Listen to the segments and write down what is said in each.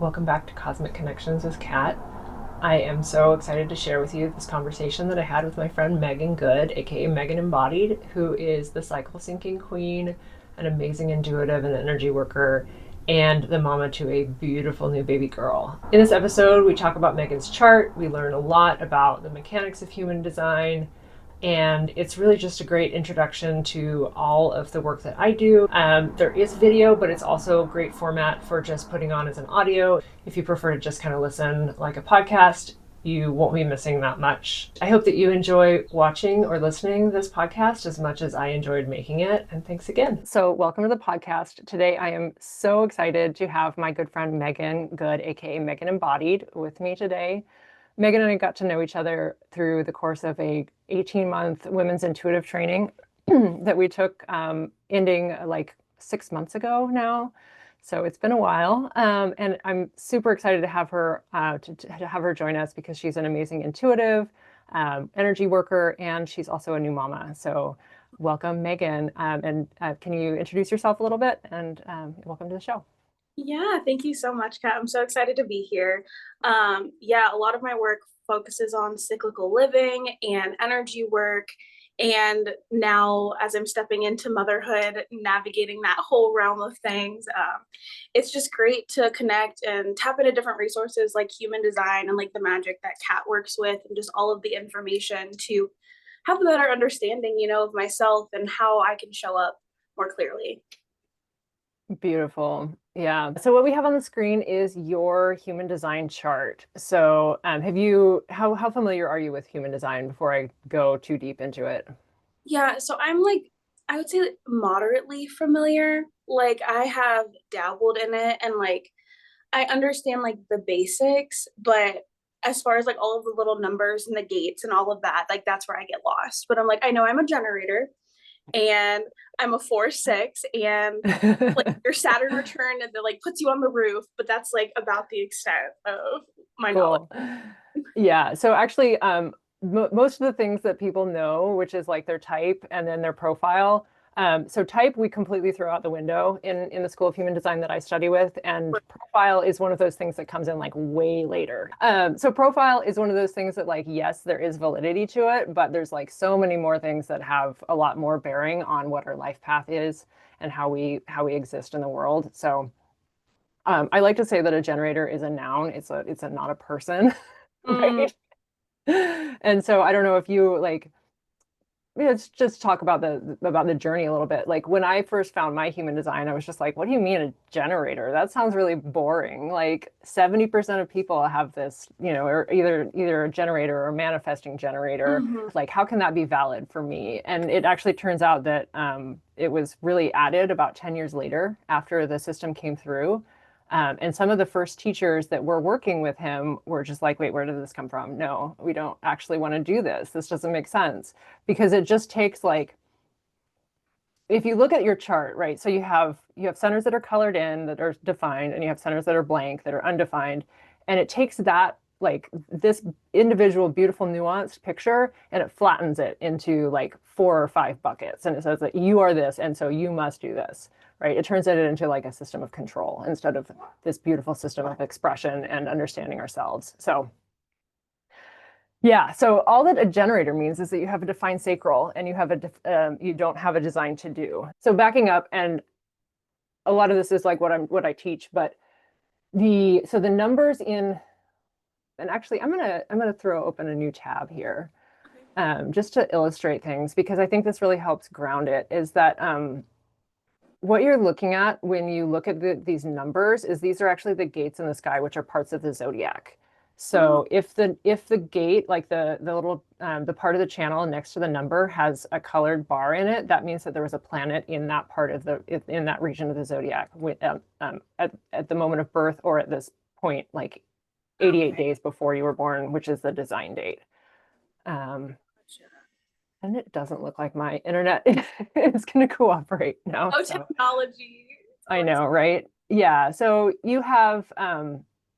Welcome back to Cosmic Connections with Kat. I am so excited to share with you this conversation that I had with my friend Megan Good, aka Megan Embodied, who is the cycle syncing queen, an amazing intuitive and energy worker, and the mama to a beautiful new baby girl. In this episode, we talk about Megan's chart, we learn a lot about the mechanics of human design, and it's really just a great introduction to all of the work that I do. There is video, but it's also a great format for just putting on as an audio. If you prefer to just kind of listen like a podcast, you won't be missing that much. I hope that you enjoy watching or listening to this podcast as much as I enjoyed making it. And thanks again. So, welcome to the podcast. Today, I am so excited to have my good friend Megan Good, aka Megan Embodied, with me today. Megan and I got to know each other through the course of a 18-month women's intuitive training that we took, ending like 6 months ago now. So it's been a while, and I'm super excited to have her to have her join us because she's an amazing intuitive, energy worker, and she's also a new mama. So welcome, Megan, and can you introduce yourself a little bit and welcome to the show. Yeah, thank you so much, Kat. I'm so excited to be here. A lot of my work focuses on cyclical living and energy work. And now, as I'm stepping into motherhood, navigating that whole realm of things, it's just great to connect and tap into different resources like human design and like the magic that Kat works with, and just all of the information to have a better understanding, of myself and how I can show up more clearly. Beautiful. Yeah. So what we have on the screen is your human design chart. So how familiar are you with human design before I go too deep into it? Yeah, so I'm like, I would say like moderately familiar. Like I have dabbled in it and like I understand like the basics, but as far as like all of the little numbers and the gates and all of that, like that's where I get lost. But I'm like, I know I'm a generator and I'm a 4-6 and like your Saturn return and it like puts you on the roof, but that's like about the extent of my knowledge. Cool. Yeah. So actually, most of the things that people know, which is like their type and then their profile. So type we completely throw out the window in the School of Human Design that I study with, and profile is one of those things that comes in like way later. So profile is one of those things that like yes, there is validity to it, but there's like so many more things that have a lot more bearing on what our life path is and how we exist in the world. So I like to say that a generator is a noun. It's a not a person, Mm, right? And so I don't know if you like, let's just talk about the journey a little bit. Like when I first found my human design, I was just like, what do you mean a generator? That sounds really boring. Like 70% of people have this, or either a generator or a manifesting generator. mhm. Like, how can that be valid for me? And it actually turns out that it was really added about 10 years later after the system came through. And some of the first teachers that were working with him were just like, wait, where did this come from? No, we don't actually want to do this. This doesn't make sense because it just takes like, if you look at your chart, right? So you have centers that are colored in that are defined, and you have centers that are blank that are undefined. And it takes that like this individual beautiful nuanced picture and it flattens it into like 4 or 5 buckets. And it says that you are this, and so you must do this, right? It turns it into like a system of control instead of this beautiful system of expression and understanding ourselves. So yeah, so all that a generator means is that you have a defined sacral and you don't have a design to do. So backing up, and a lot of this is like what I teach, but the numbers in, and actually I'm gonna throw open a new tab here, just to illustrate things because I think this really helps ground it. Is that what you're looking at when you look at these numbers is these are actually the gates in the sky, which are parts of the zodiac. Oh, So if the gate, like the little the part of the channel next to the number has a colored bar in it, that means that there was a planet in that part of in that region of the zodiac at the moment of birth or at this point, like 88 okay. days before you were born, which is the design date. Um, Gotcha. and it doesn't look like my internet is going to cooperate now. Oh, So technology. It's I always know, right? Yeah. So you have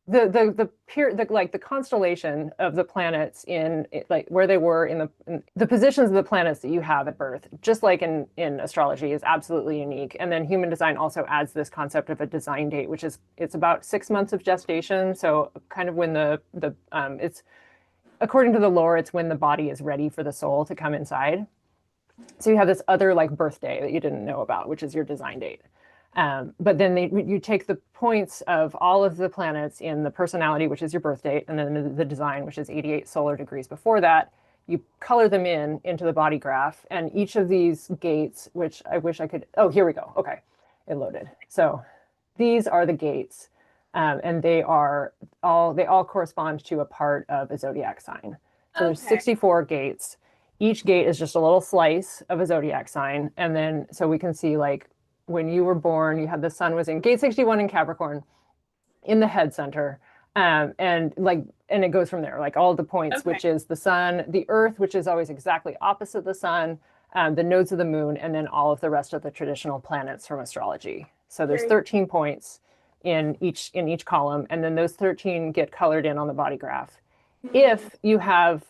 the constellation of the planets in like where they were in the positions of the planets that you have at birth, just like in astrology, is absolutely unique. And then human design also adds this concept of a design date, which is it's about 6 months of gestation. So kind of when the it's according to the lore, it's when the body is ready for the soul to come inside. So you have this other like birthday that you didn't know about, which is your design date. But then you take the points of all of the planets in the personality, which is your birth date, and then the design, which is 88 solar degrees before that. You color them into the body graph, and each of these gates, which I wish I could. Oh, here we go. Okay, it loaded. So these are the gates, and they all correspond to a part of a zodiac sign. So there's Okay. 64 gates. Each gate is just a little slice of a zodiac sign, and then so we can see like when you were born, you had the sun was in gate 61 in Capricorn in the head center. And it goes from there, like all the points, Okay. which is the sun, the earth, which is always exactly opposite the sun, the nodes of the moon, and then all of the rest of the traditional planets from astrology. So there's Very 13 points in each column, and then those 13 get colored in on the body graph. mm, If you have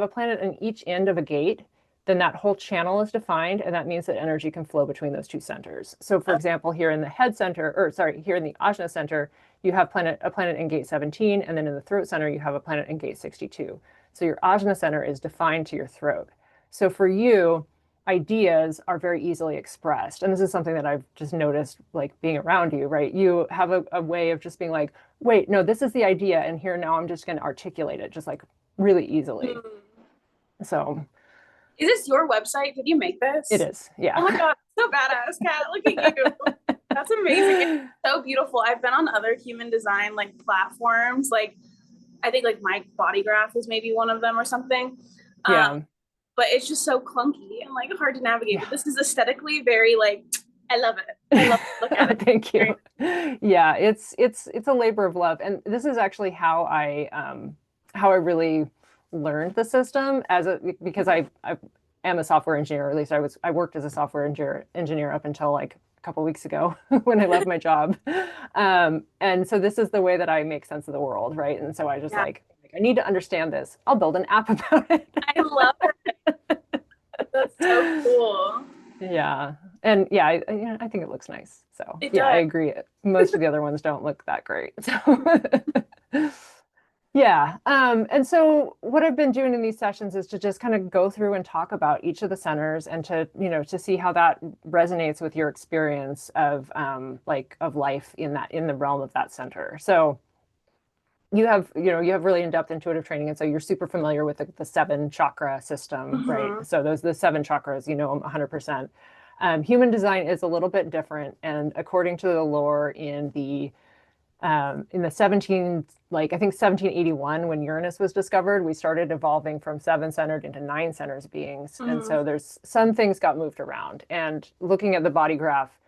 a planet in each end of a gate, then that whole channel is defined, and that means that energy can flow between those two centers. So, for example, here in the head center, or sorry, here in the Ajna center, you have a planet in gate 17, and then in the throat center, you have a planet in gate 62. So your Ajna center is defined to your throat. So for you, ideas are very easily expressed. And this is something that I've just noticed, like being around you, right? You have a way of just being like, wait, no, this is the idea, and here now I'm just going to articulate it just like really easily. mm. So Is this your website? Did you make it this? is, Oh my yeah. God, so badass, Kat. Look at you. That's amazing. It's so beautiful. I've been on other human design like platforms. Like I think like my body graph is maybe one of them or something. Um, Yeah. but it's just so clunky and like hard to navigate. Yeah. But this is aesthetically very like I love it. I love to look at it. Thank you. Very Yeah, it's a labor of love, and this is actually how I really learned the system because I am a software engineer, or at least I worked as a software engineer up until like a couple weeks ago when I left my job. And so this is the way that I make sense of the world, right? And so I just yeah. like I need to understand this. I'll build an app about it. I love it. That's so cool. Yeah. And yeah, I think it looks nice. So It yeah, I does. agree. Most of the other ones don't look that great. So yeah. And so what I've been doing in these sessions is to just kind of go through and talk about each of the centers and to see how that resonates with your experience of life in the realm of that center. So you have really in-depth intuitive training, and so you're super familiar with the seven chakra system, right? Mhm. So those the seven chakras, you know them 100%. Human design is a little bit different, and according to the lore in the 17 like I think 1781 when Uranus was discovered, we started evolving from seven centered into nine centers beings, and Mhm. so there's some things got moved around. And looking at the body graph,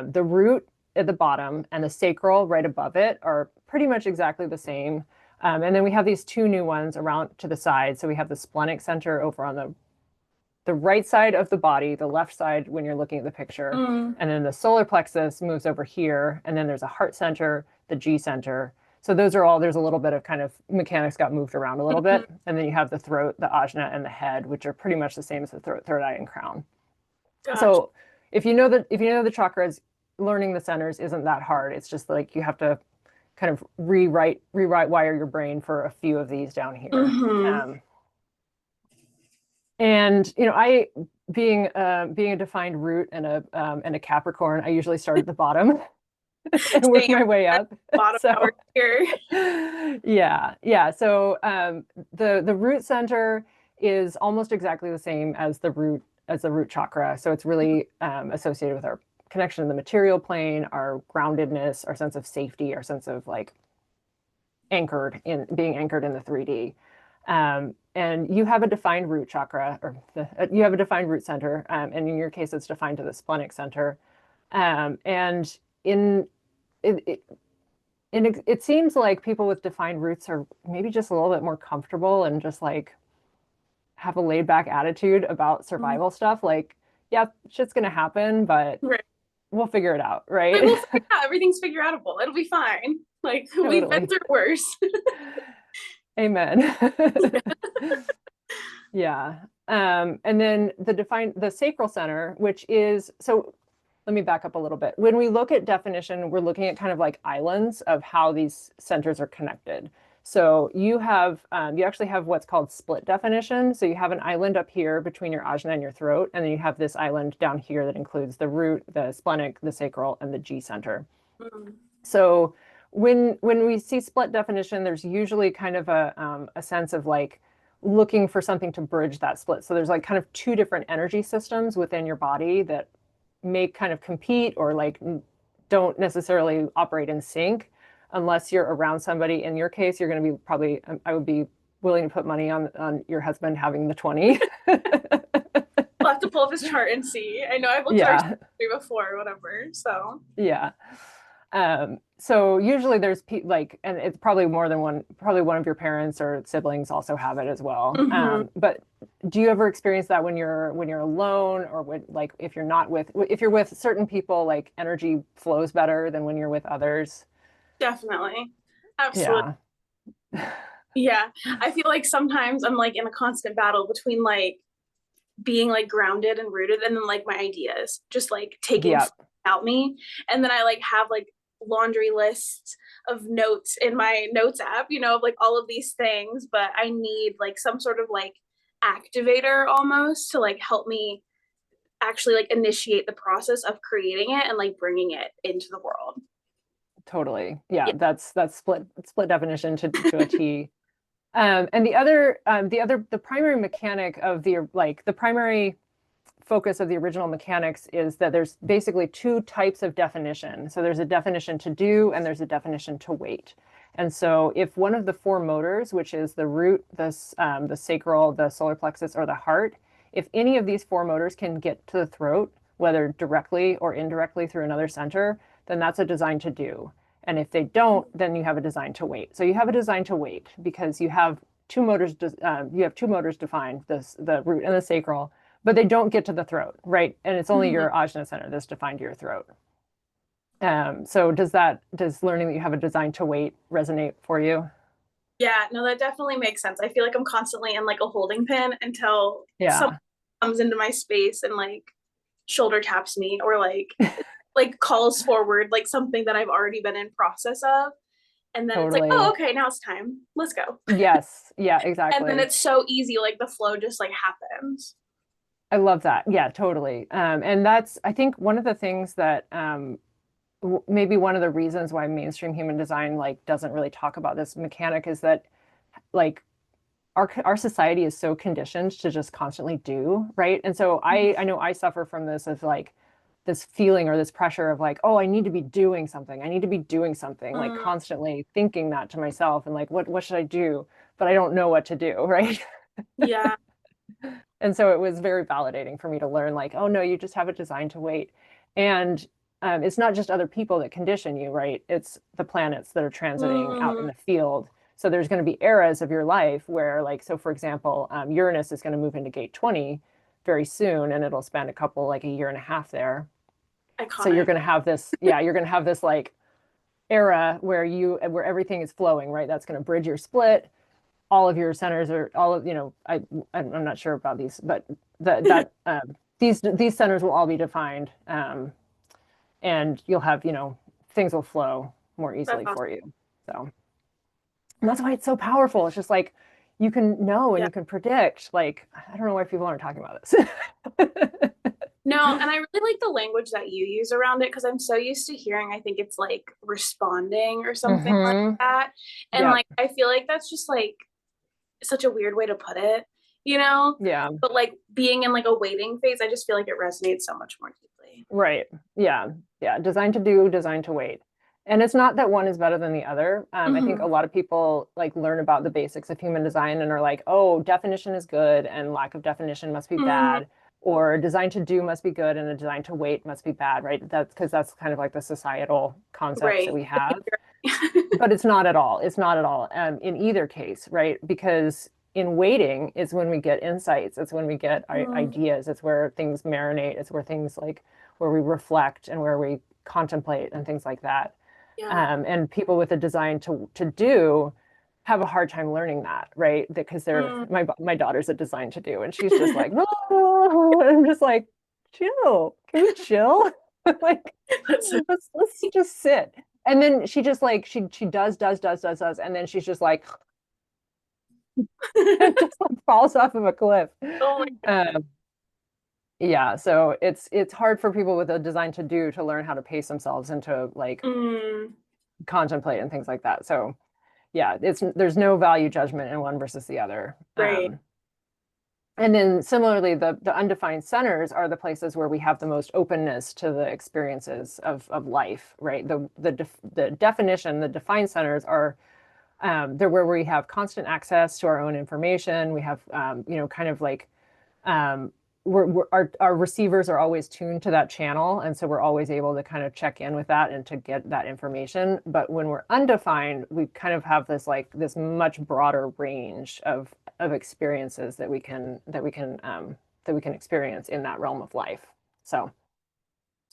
the root at the bottom and the sacral right above it are pretty much exactly the same. And then we have these two new ones around to the side. So we have the splenic center over on the right side of the body, the left side when you're looking at the picture. Mhm. And then the solar plexus moves over here. And then there's a heart center, the G center. So there's a little bit of kind of mechanics got moved around a little Mhm. bit. And then you have the throat, the ajna, and the head, which are pretty much the same as the throat, third eye, and crown. Gotcha. So if you know the chakras, learning the centers isn't that hard. It's just like you have to kind of rewrite wire your brain for a few of these down here. Mhm. And I being a defined root and a Capricorn, I usually start at the bottom and work Same my way at up. the bottom over So here. yeah. So the root center is almost exactly the same as the root chakra. So it's really associated with our connection to the material plane, our groundedness, our sense of safety, our sense of like being anchored in the 3D. And you have a defined root chakra, or you have a defined root center, and in your case, it's defined to the splenic center. And in it, it, it seems like people with defined roots are maybe just a little bit more comfortable and just like have a laid back attitude about Mhm. survival stuff. Like, yeah, shit's gonna happen, but Right. we'll figure it out, Like right? we'll figure it out. Everything's figure outable. It'll be fine. Like we've been Totally. through worse. Amen. Yeah. And then the sacral center, which is, so let me back up a little bit. When we look at definition, we're looking at kind of like islands of how these centers are connected. So you actually have what's called split definition. So you have an island up here between your ajna and your throat, and then you have this island down here that includes the root, the splenic, the sacral, and the G center. Mm. So when we see split definition, there's usually kind of a sense of like looking for something to bridge that split. So there's like kind of two different energy systems within your body that may kind of compete or like don't necessarily operate in sync unless you're around somebody. In your case, you're going to be probably, I would be willing to put money on your husband having the 20. We'll have to pull up his chart and see. I know I've looked at our Yeah. history before, whatever. So Yeah. So usually there's like, and it's probably more than one, probably one of your parents or siblings also have it as well. mhm. But do you ever experience that when you're alone or when like if you're with certain people, like energy flows better than when you're with others? Definitely. Absolutely. Yeah. Yeah. I feel like sometimes I'm like in a constant battle between like being like grounded and rooted and then like my ideas just like taking Yeah, out me. And then I like have like laundry lists of notes in my notes app, of like all of these things, but I need like some sort of like activator almost to like help me actually like initiate the process of creating it and like bringing it into the world. totally. Yeah, Yeah. that's split definition to a T. And the primary mechanic of the primary focus of the original mechanics is that there's basically two types of definition. So there's a definition to do and there's a definition to wait. And so if one of the four motors, which is the root, the sacral, the solar plexus, or the heart, if any of these four motors can get to the throat, whether directly or indirectly through another center, then that's a design to do. And if they don't, then you have a design to wait. So you have a design to wait because you have two motors defined, the root and the sacral, but they don't get to the throat, right? And it's only Mhm. your ajna center that's defined to your throat. So does learning that you have a design to wait resonate for you? Yeah, no, that definitely makes sense. I feel like I'm constantly in like a holding pen until someone Yeah, comes into my space and like shoulder taps me or like calls forward like something that I've already been in process of. And then it's like, oh, totally. okay, now it's time. Let's go. Yes, yeah, And then exactly. it's so easy, like the flow just like happens. I love that. Yeah, totally. And that's, I think, one of the things that maybe one of the reasons why mainstream human design like doesn't really talk about this mechanic is that like our society is so conditioned to just constantly do, right? And so I know I suffer from this as like this feeling or this pressure of like, oh, I need to be doing something. I need to be doing something, like Mm, constantly thinking that to myself and like what should I do? But I don't know what to do, right? yeah. And so it was very validating for me to learn like, oh no, you just have it designed to wait. And it's not just other people that condition you, right? It's the planets that are transiting out in Mm, the field. So there's going to be eras of your life where, like, so for example, Uranus is going to move into gate 20 very soon, and it'll spend like a year and a half there. So you're iconic. going to have this, yeah, you're going to have this like era where everything is flowing, right? That's going to bridge your split. All of your centers are all of, I'm not sure about these, but these centers will all be defined, and you'll have, things will flow more That's easily awesome. for you. So and that's why it's so powerful. It's just like you can know and Yeah. you can predict. Like, I don't know why people aren't talking about this. No, and I really like the language that you use around it because I'm so used to hearing, I think it's like responding or something like Hmm. that. And Yep. like, I feel like that's just like such a weird way to put it, you know? Yeah. But like being in like a waiting phase, I just feel like it resonates so much more deeply. Right. Yeah. Yeah. Designed to do, designed to wait. And it's not that one is better than the other. I think a Hmm. lot of people like learn about the basics of human design and are like, oh, definition is good and lack of definition must be Mm, bad, or design to do must be good and a design to wait must be bad, right? That's because that's kind of like the societal concepts that right. we have. But it's not at all. It's not at all in either case, right? Because in waiting is when we get insights. It's when we get Mm, ideas. It's where things marinate. It's where things like where we reflect and where we contemplate and things like that. Yeah. And people with a design to do have a hard time learning that, right? Because Mm. my daughter's a design to do, and she's just like, "Whoa." I'm just like, chill. Can we chill? Like, That's so let's just sit. And then she just like she does, and then she's just like just like falls off of a cliff. oh my Um, yeah, so it's hard for people with a design to do to learn how to pace themselves and to like mm, contemplate and things like that. So yeah, there's no value judgment in one versus the other. right. And then similarly, the undefined centers are the places where we have the most openness to the experiences of life, right? The definition, the defined centers are they're where we have constant access to our own information. We have kind of like um, our receivers are always tuned to that channel, and so we're always able to kind of check in with that and to get that information. But when we're undefined, we kind of have this much broader range of experiences that we can experience in that realm of life. So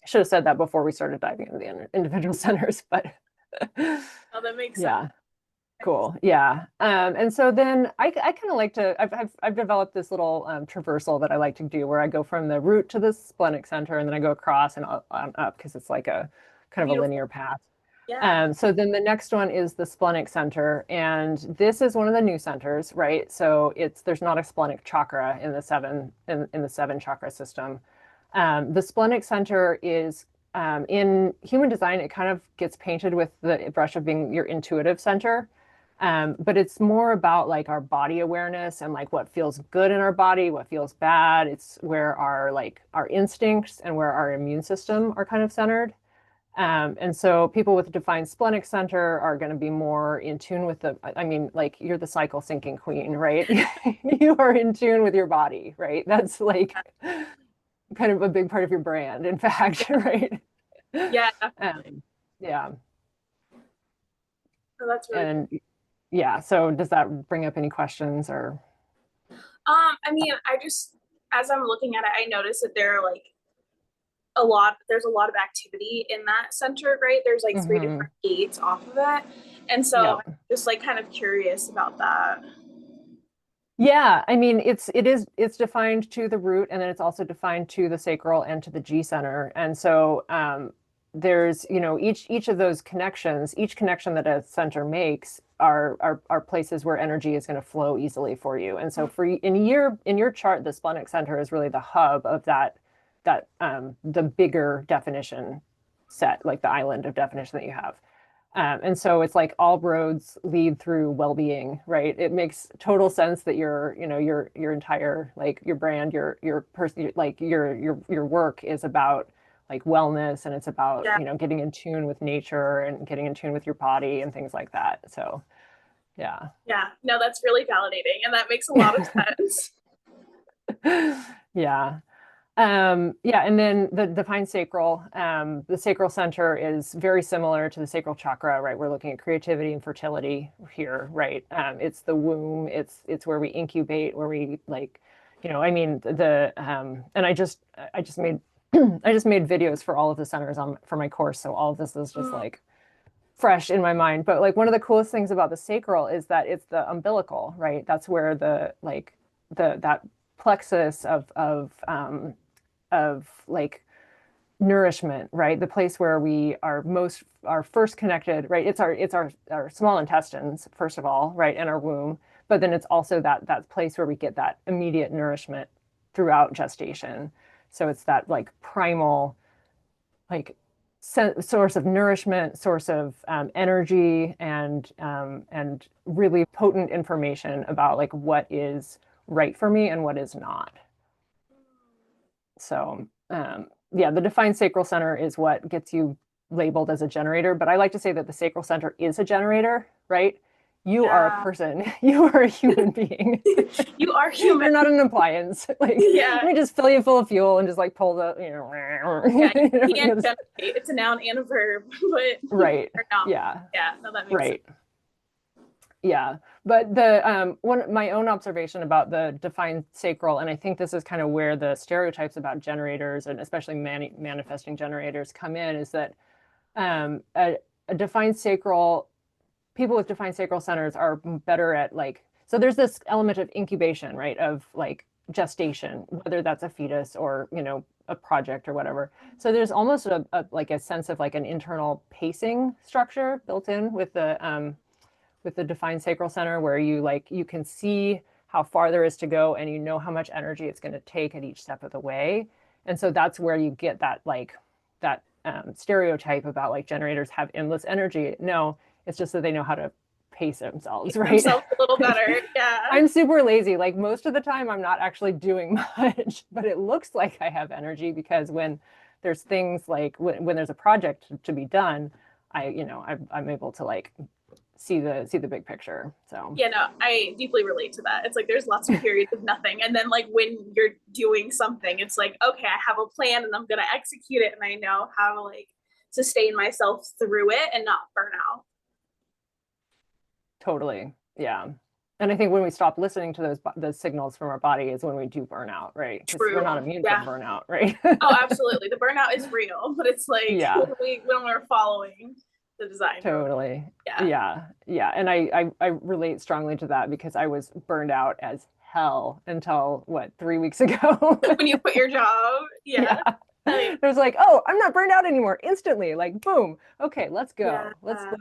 I should have said that before we started diving into the individual centers, but Oh, that makes sense. yeah. Cool. Yeah. And so then I kind of like to, I've developed this little traversal that I like to do where I go from the root to the splenic center and then I go across and up because it's like a kind of a Beautiful. linear path. Yeah. So then the next one is the splenic center. And this is one of the new centers, right? So there's not a splenic chakra in the seven chakra system. The splenic center is in human design, it kind of gets painted with the brush of being your intuitive center. But it's more about like our body awareness and like what feels good in our body, what feels bad. It's where our instincts and where our immune system are kind of centered. And so people with a defined splenic center are going to be more in tune with I mean, like you're the cycle syncing queen, right? You are in tune with your body, right? That's like kind of a big part of your brand, in fact, right? Yeah. Um, yeah. So that's really And yeah, so does that bring up any questions or? I mean, I just as I'm looking at it, I noticed that there's a lot of activity in that center, right? There's like three Mhm. different gates off of it. And so Yeah. I'm just like kind of curious about that. Yeah, I mean it's defined to the root and then it's also defined to the sacral and to the G center. And so there's, each of those connections, each connection that a center makes are places where energy is going to flow easily for you. And so in your chart, the splenic center is really the hub of that the bigger definition set, like the island of definition that you have. And so it's like all roads lead through well-being, right? It makes total sense that your entire like your brand, your person, like your work is about like wellness and it's about, Yeah. getting in tune with nature and getting in tune with your body and things like that. So, yeah. Yeah. No, that's really validating. And that makes a lot of sense. Yeah. Yeah, and then the defined sacral, the sacral center is very similar to the sacral chakra, right? We're looking at creativity and fertility here, right? It's the womb, it's where we incubate, where we like, I mean and I just made I just made videos for all of the centers for my course, so all of this is just Mm, like fresh in my mind. But like one of the coolest things about the sacral is that it's the umbilical, right? That's where the like the that plexus of like nourishment, right? The place where we are first connected, right? It's our small intestines, first of all, right, and our womb. But then it's also that place where we get that immediate nourishment throughout gestation. So it's that like primal, like source of nourishment, source of energy, and really potent information about like what is right for me and what is not. So, yeah, the defined sacral center is what gets you labeled as a generator. But I like to say that the sacral center is a generator, right? You are a yeah. person. You are a human being. You are human. You're not an appliance. Like, let Yeah. me just fill you full of fuel and just like pull the, Yeah. You can't just, generate. It's a noun and a verb, but you right. are not. Yeah. Yeah. No, that makes sense. Right. Yeah, but the one my own observation about the defined sacral, and I think this is kind of where the stereotypes about generators and especially manifesting generators come in, is that um, a, a defined sacral, people with defined sacral centers are better at like, so there's this element of incubation, right? Of like gestation, whether that's a fetus or, you know, a project or whatever. So there's almost like a sense of like an internal pacing structure built in with the defined sacral center where you like you can see how far there is to go and you know how much energy it's going to take at each step of the way. And so that's where you get that like that stereotype about like generators have endless energy. No, it's just that they know how to pace themselves, right? Themselves a little better. Yeah. I'm super lazy. Like most of the time, I'm not actually doing much, but it looks like I have energy because when there's things like when there's a project to be done, I'm able to like see the big picture. So Yeah, no, I deeply relate to that. It's like there's lots of periods of nothing. And then like when you're doing something, it's like, okay, I have a plan and I'm gonna execute it and I know how to like sustain myself through it and not burn out. totally, yeah. And I think when we stop listening to those signals from our body is when we do burnout, right? Because we're not True. immune from Yeah. burnout, right? Oh, absolutely. The burnout is real, but it's like Yeah. when we're following the design program. Totally. Yeah. Yeah. Yeah. And I relate strongly to that because I was burned out as hell until what, 3 weeks ago. When you quit your job. Yeah. Yeah. Like, It was like, oh, I'm not burned out anymore. Instantly, like, boom. Okay, let's yeah. go.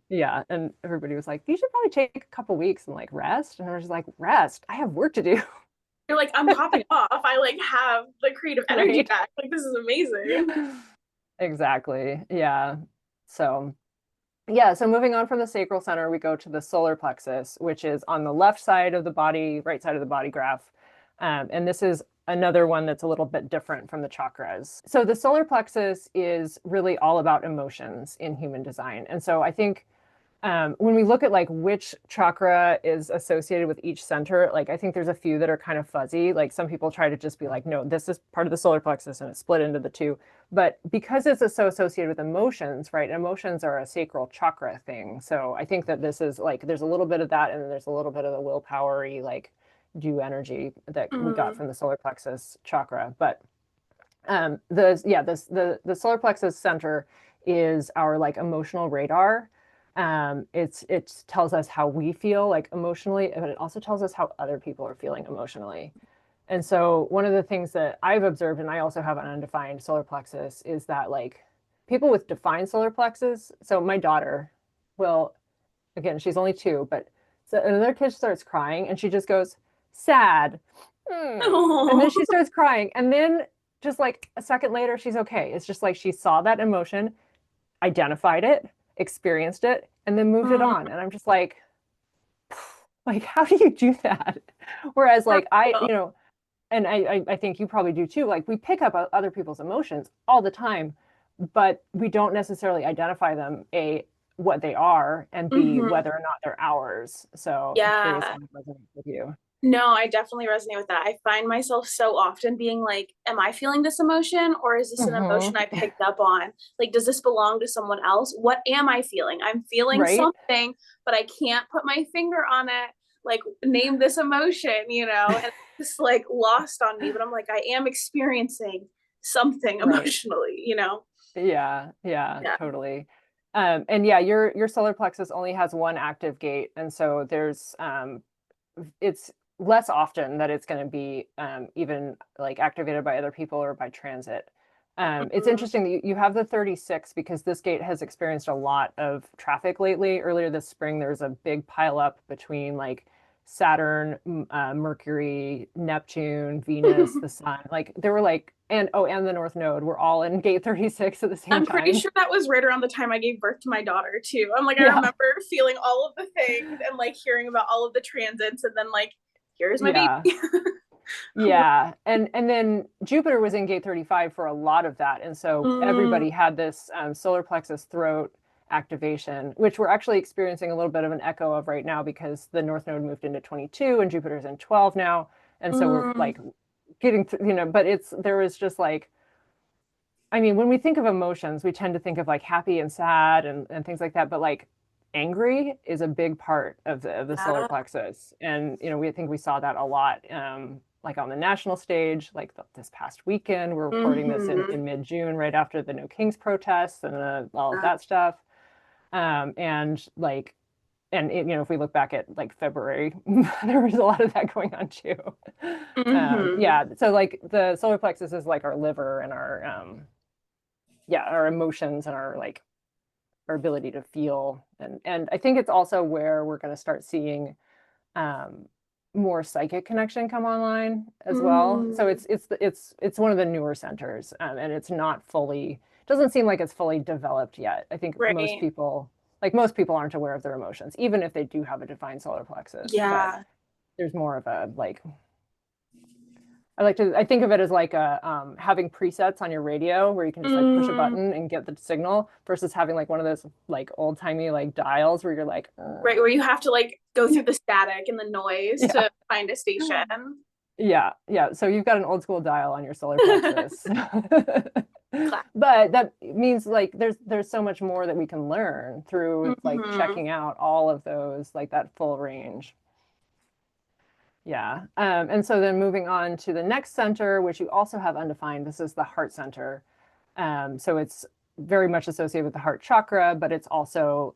Yeah. And everybody was like, you should probably take a couple weeks and like rest. And I was like, rest? I have work to do. You're like, I'm popping off. I like have the creative energy Right. back. Like this is amazing. Exactly. Yeah. So yeah, so moving on from the sacral center, we go to the solar plexus, which is on the left side of the body, right side of the body graph. And this is another one that's a little bit different from the chakras. So the solar plexus is really all about emotions in human design. And so I think when we look at like which chakra is associated with each center, like I think there's a few that are kind of fuzzy. Like some people try to just be like, no, this is part of the solar plexus and it's split into the two. But because it's so associated with emotions, right? Emotions are a sacral chakra thing. So I think that this is like there's a little bit of that, and then there's a little bit of the willpowery like do energy that we got Mm. from the solar plexus chakra. But the solar plexus center is our like emotional radar. It tells us how we feel like emotionally, but it also tells us how other people are feeling emotionally. And so one of the things that I've observed, and I also have an undefined solar plexus, is that like people with defined solar plexus, so my daughter will, again, she's only 2, but so another kid starts crying and she just goes, sad. And then Oh. she starts crying. And then just like a second later, she's okay. It's just like she saw that emotion, identified it, experienced it, and then moved it Mm. on. And I'm just like, how do you do that? Whereas like and I think you probably do too, like we pick up other people's emotions all the time, but we don't necessarily identify them, A, what they are, and B, Mhm. whether or not they're ours. So I'm curious Yeah. how it resonates with you. No, I definitely resonate with that. I find myself so often being like, am I feeling this emotion or is this an emotion Mm-hmm. I picked up on? Like, does this belong to someone else? What am I feeling? I'm feeling Right? something, but I can't put my finger on it. Like, name this emotion, and it's like lost on me, but I'm like, I am experiencing something Right. emotionally. Yeah, yeah, Yeah. totally. And yeah, your solar plexus only has one active gate, and so there's it's less often that it's going to be even like activated by other people or by transit. It's Mhm. interesting that you have the 36 because this gate has experienced a lot of traffic lately. Earlier this spring, there was a big pileup between like Saturn, Mercury, Neptune, Venus, the Sun. Like there were like, and the North Node were all in gate 36 at the same I'm pretty time. sure that was right around the time I gave birth to my daughter too. I'm like, I Yeah, remember feeling all of the things and like hearing about all of the transits and then like, here's my baby. yeah. Yeah, and then Jupiter was in gate 35 for a lot of that, and so Mm, everybody had this solar plexus throat activation, which we're actually experiencing a little bit of an echo of right now because the North Node moved into 22 and Jupiter's in 12 now, and so we're mm, like getting through, but there was just like, I mean, when we think of emotions, we tend to think of like happy and sad and things like that, but like angry is a big part of the solar yeah. plexus. And, we think we saw that a lot, like on the national stage, like this past weekend. We're recording this Hmm. in mid-June, right after the No Kings protests and all of Yeah. that stuff. And like, and it, if we look back at like February, there was a lot of that going on too. Mm-hmm. Yeah. So like the solar plexus is like our liver and our, yeah, our emotions and our like our ability to feel. And I think it's also where we're going to start seeing um, more psychic connection come online as well. So Mm, it's one of the newer centers, and it's not fully, doesn't seem like it's fully developed yet. I think right. most people aren't aware of their emotions, even if they do have a defined solar plexus. But Yeah. there's more of a like, I think of it as like a having presets on your radio where you can just like push a Mm, button and get the signal versus having like one of those like old timey like dials where you're like, right, where you have to like go through the static and the noise yeah, to find a station. yeah, yeah. So you've got an old school dial on your solar plexus. Class. But that means like there's so much more that we can learn through like Mm-hmm. checking out all of those, like that full range. Yeah. And so then moving on to the next center, which you also have undefined, this is the heart center. So it's very much associated with the heart chakra, but it's also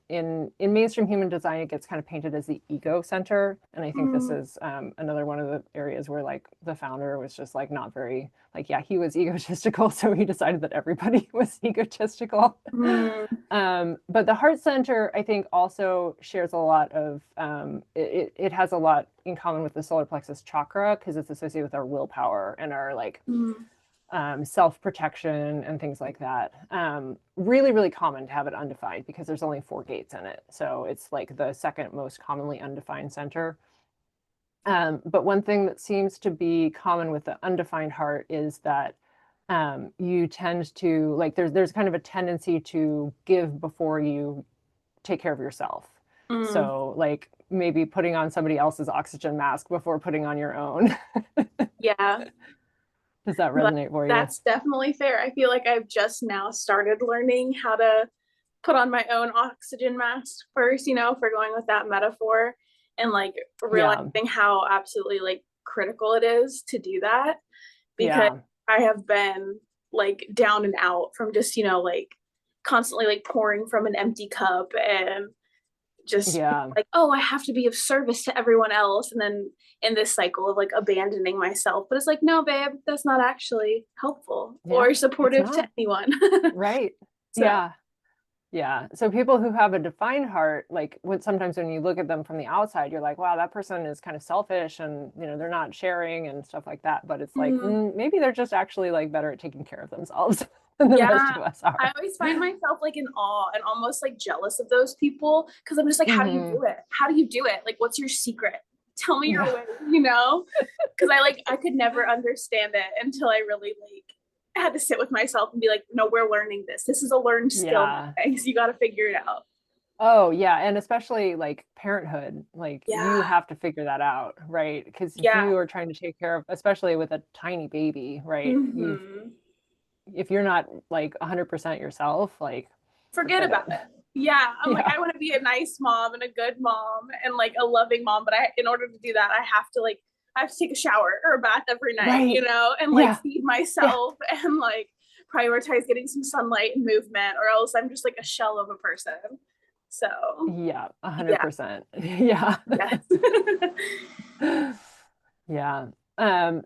in mainstream human design, it gets kind of painted as the ego center. And I think this Mm, is another one of the areas where like the founder was just like not very like, yeah, he was egotistical, so he decided that everybody was egotistical. mm, But the heart center, I think, also shares a lot of it has a lot in common with the solar plexus chakra because it's associated with our willpower and our like mm. self-protection and things like that. Really, really common to have it undefined because there's only 4 gates in it. So it's like the second most commonly undefined center. But one thing that seems to be common with the undefined heart is that you tend to like there's kind of a tendency to give before you take care of yourself. Mm. So like maybe putting on somebody else's oxygen mask before putting on your own. Yeah. Does that But resonate for you? that's definitely fair. I feel like I've just now started learning how to put on my own oxygen mask first, if we're going with that metaphor, and like Yeah. realizing how absolutely like critical it is to do that because Yeah. I have been like down and out from just, like constantly like pouring from an empty cup and just Yeah. like, oh, I have to be of service to everyone else. And then in this cycle of like abandoning myself. But it's like, no, babe, that's not actually helpful Yeah. or It's supportive to not. anyone. Right. So, Yeah. Yeah. So people who have a defined heart, like sometimes when you look at them from the outside, you're like, wow, that person is kind of selfish and they're not sharing and stuff like that. But it's like maybe they're just actually like better at taking care of themselves than the rest yeah, of us I are. always find myself like in awe and almost like jealous of those people because I'm just like, how do you Hmm. do it? How do you do it? Like, what's your secret? Tell me your Yeah. way. Because I could never understand it until I really like had to sit with myself and be like, no, we're learning this. This is a learned skill. Yeah. Thanks. You got to figure it out. Oh, yeah. And especially like parenthood, like you Yeah. have to figure that out, right? Because if Yeah. you are trying to take care of, especially with a tiny baby, right? Mm-hmm. If you're not like 100% yourself, like Forget forget about it. it. Yeah. I'm like, Yeah. I want to be a nice mom and a good mom and like a loving mom. But in order to do that, I have to take a shower or a bath every night, Right. and like Yeah. feed Yeah. myself and like prioritize getting some sunlight and movement, or else I'm just like a shell of a person. So, Yeah. yeah. 100%. Yeah. Yes. Yeah.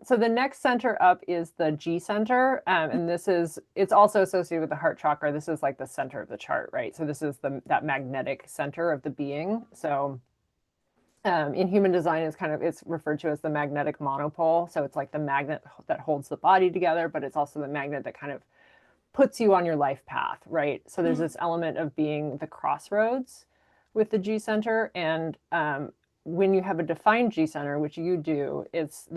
So the next center up is the G center. And it's also associated with the heart chakra. This is like the center of the chart, right? So this is that magnetic center of the being. So in human design, it's referred to as the magnetic monopole. So it's like the magnet that holds the body together, but it's also the magnet that kind of puts you on your life path, right? So there's this element of being the crossroads with the G center, and when you have a defined G center, which you do, it's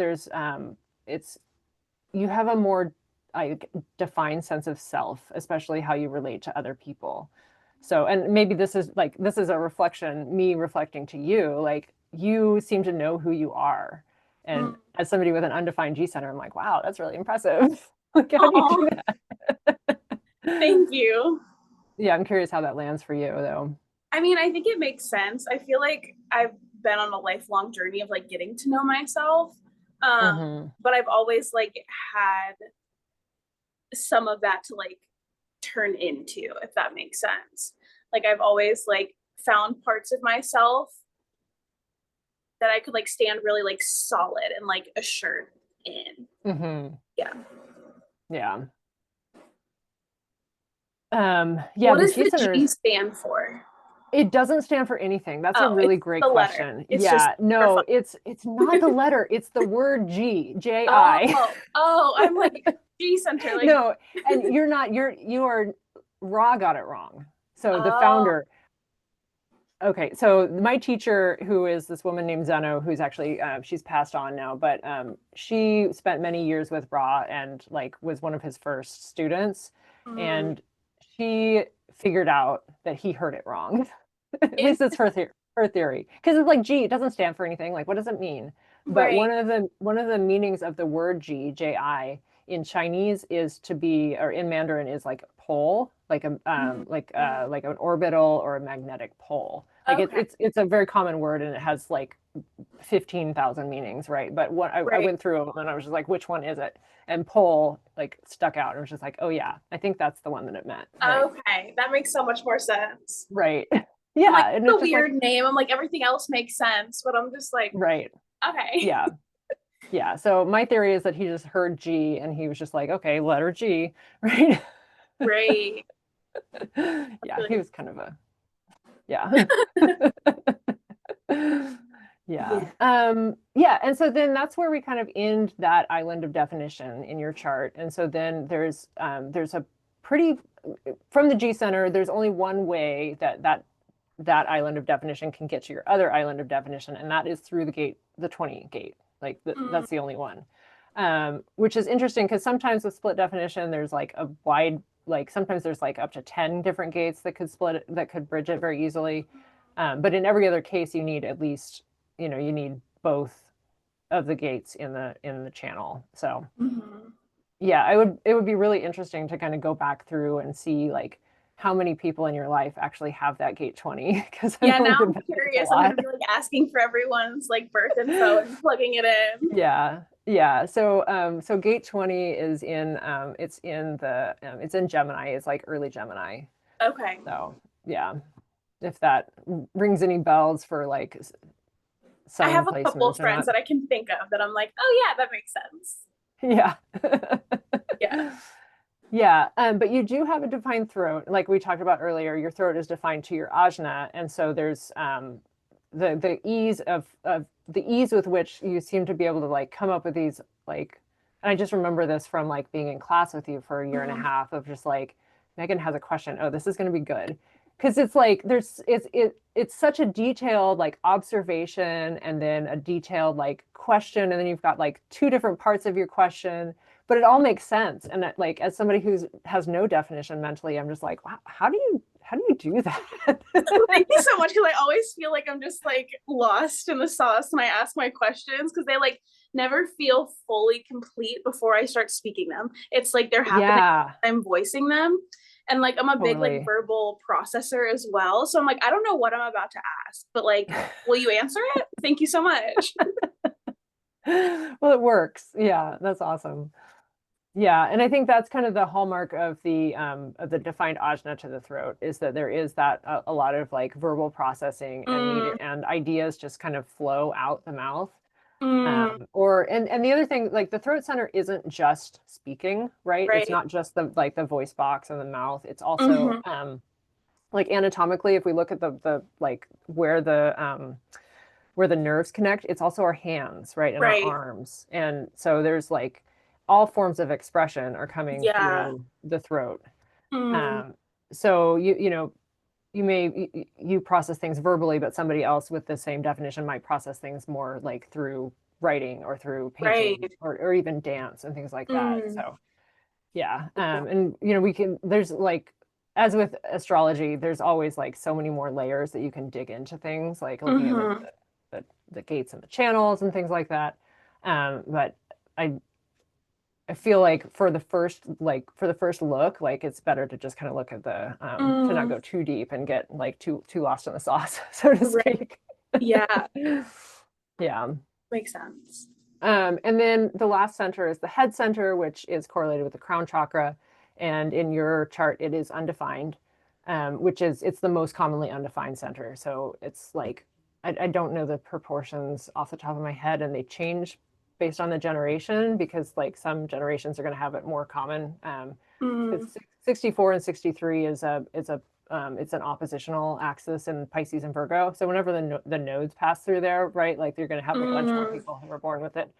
you have a more like defined sense of self, especially how you relate to other people. So, and maybe this is a reflection, me reflecting to you, like you seem to know who you are. And as somebody with an undefined G center, I'm like, wow, that's really impressive. Like, how do you Oh, do that? thank you. Yeah, I'm curious how that lands for you, though. I mean, I think it makes sense. I feel like I've been on a lifelong journey of like getting to know myself. Hmm. But I've always like had some of that to like turn into, if that makes sense. Like I've always like found parts of myself that I could like stand really like solid and like assured in. Mm-hmm. Yeah. Yeah. Yeah, What the does G the centers, G stand for? it doesn't stand for anything. That's a Oh, really it's great the letter. question. It's just Yeah, for fun. no, it's not the letter, it's the word G, J-I. Oh, I'm like G center, like No, and you are Ra got it wrong. So the oh, founder, okay, so my teacher, who is this woman named Zeno, who's actually she's passed on now, but she spent many years with Ra and like was one of his first students, mm, and she figured out that he heard it wrong. At it, least it's her theory, because it's like G, it doesn't stand for anything. Like, what does it mean? But right. one of the meanings of the word G, Ji, in Chinese is to be, or in Mandarin is like pole, Mm, like an orbital or a magnetic pole. Like okay, it's a very common word and it has like 15,000 meanings, right? But what I right. went through them and I was just like, which one is it? And pole like stuck out. And I was just like, oh yeah, I think that's the one that it meant, right? Okay, that makes so much more sense. Right. I'm like, Yeah, and it's it's a just like, weird name. I'm like, everything else makes sense, but I'm just like, right. okay. Yeah. Yeah. So my theory is that he just heard G and he was just like, okay, letter G, right? Great. Yeah, he Really, was kind of a, yeah. Yeah. yeah. Yeah. And so then that's where we kind of end that island of definition in your chart. And so then there's a pretty, from the G center, there's only one way that island of definition can get to your other island of definition, and that is through the gate, the 20 gate. Like Mm, that's the only one. Which is interesting because sometimes with split definition, there's like a wide, like sometimes there's like up to 10 different gates that could split it, that could bridge it very easily. But in every other case, you need at least, you need both of the gates in the channel. So mhm. yeah, it would be really interesting to kind of go back through and see like how many people in your life actually have that gate 20 because I Yeah, know now I I'm bet it's a curious. I'm lot. gonna be like asking for everyone's like birth info and plugging it in. Yeah. Yeah. So gate 20 is in it's in Gemini. It's like early Gemini. Okay. So, yeah. If that rings any bells for like I sun have a couple placements or friends not. that I can think of that I'm like, oh yeah, that makes sense. Yeah. Yeah. Yeah, but you do have a defined throat. Like we talked about earlier, your throat is defined to your ajna, and so there's the ease of the ease with which you seem to be able to like come up with these like. And I just remember this from like being in class with you for a year and a Mhm. half of just like Megan has a question. Oh, this is going to be good because it's like it's such a detailed like observation and then a detailed like question, and then you've got like two different parts of your question, but it all makes sense. And that, like as somebody who has no definition mentally, I'm just like, wow, how do you do Thank that? you so much because I always feel like I'm just like lost in the sauce when I ask my questions because they like never feel fully complete before I start speaking them. It's like they're happening, Yeah, I'm voicing them. And like I'm a big like totally. verbal processor as well. So I'm like, I don't know what I'm about to ask, but like, will you answer it? Thank you so much. Well, it works. Yeah, that's awesome. Yeah, and I think that's kind of the hallmark of the defined ajna to the throat is that there is that a lot of like verbal processing and Mm, needed and ideas just kind of flow out the mouth. mm, And the other thing, like the throat center isn't just speaking, right? It's right. not just the like the voice box and the mouth. It's also Mm-hmm. like anatomically, if we look at the like where the nerves connect, it's also our hands, right, and our Right. arms. And so there's like all forms of expression are coming Yeah. through the throat. Mm, Um, so you process things verbally, but somebody else with the same definition might process things more like through writing or through painting right. or even dance and things like that. Mm, So yeah, and we can there's like as with astrology, there's always like so many more layers that you can dig into things, like looking at mm-hmm. the gates and the channels and things like that. But I I feel like for the first look, like it's better to just kind of look at the to not Mm, go too deep and get like too lost in the sauce, so to right. speak. Yeah. Yeah. Makes sense. And then the last center is the head center, which is correlated with the crown chakra. And in your chart, it is undefined. which it's the most commonly undefined center. So it's like, I don't know the proportions off the top of my head, and they change based on the generation, because like some generations are going to have it more common. Mm, It's 64 and 63 it's an oppositional axis in Pisces and Virgo. So whenever the nodes pass through there, right, like you're going to have a bunch more mm, people who are born with it.